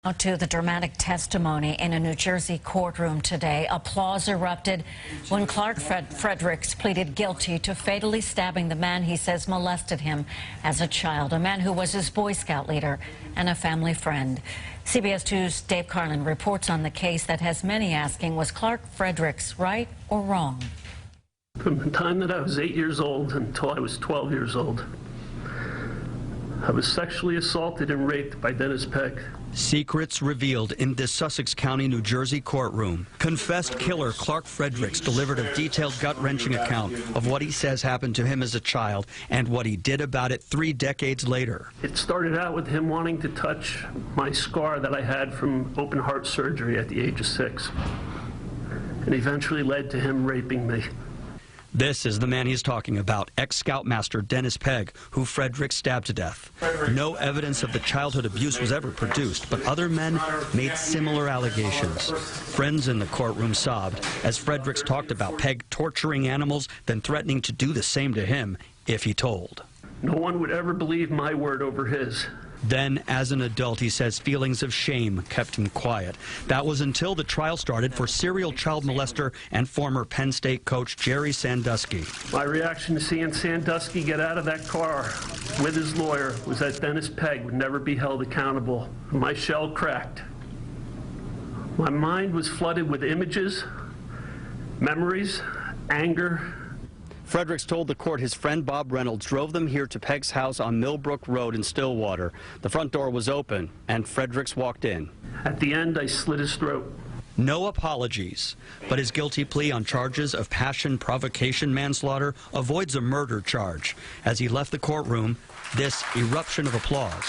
Now to the dramatic testimony in a New Jersey courtroom today. Applause erupted when Clark Fredericks pleaded guilty to fatally stabbing the man he says molested him as a child, a man who was his Boy Scout leader and a family friend. CBS 2's Dave Carlin reports on the case that has many asking, was Clark Fredericks right or wrong? From the time that I was 8 years old until I was 12 years old, I was sexually assaulted and raped by Dennis Pegg. Secrets revealed in this Sussex County, New Jersey courtroom. Confessed killer Clark Fredericks delivered a detailed, gut-wrenching account of what he says happened to him as a child and what he did about it 3 decades later. It started out with him wanting to touch my scar that I had from open heart surgery at the age of 6, and eventually led to him raping me. This is the man he's talking about, ex-Scoutmaster Dennis Pegg, who Fredericks stabbed to death. No evidence of the childhood abuse was ever produced, but other men made similar allegations. Friends in the courtroom sobbed as Fredericks talked about Pegg torturing animals, then threatening to do the same to him if he told. No one would ever believe my word over his. Then, as an adult, he says feelings of shame kept him quiet. That was until the trial started for serial child molester and former Penn State coach Jerry Sandusky. My reaction to seeing Sandusky get out of that car with his lawyer was that Dennis Pegg would never be held accountable. My shell cracked. My mind was flooded with images, memories, anger. Fredericks told the court his friend Bob Reynolds drove them here to Pegg's house on Millbrook Road in Stillwater. The front door was open, and Fredericks walked in. At the end, I slit his throat. No apologies, but his guilty plea on charges of passion, provocation, manslaughter avoids a murder charge. As he left the courtroom, this eruption of applause.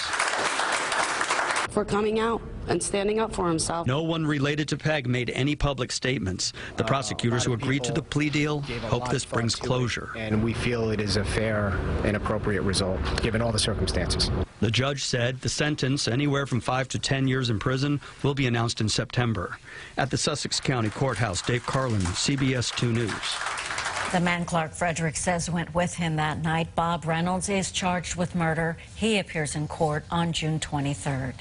For coming out and standing up for himself. No one related to Pegg made any public statements. The prosecutors who agreed to the plea deal hope this brings closure. And we feel it is a fair and appropriate result, given all the circumstances. The judge said the sentence, anywhere from 5 to 10 years in prison, will be announced in September. At the Sussex County Courthouse, Dave Carlin, CBS 2 News. The man Clark Fredericks says went with him that night, Bob Reynolds, is charged with murder. He appears in court on June 23rd.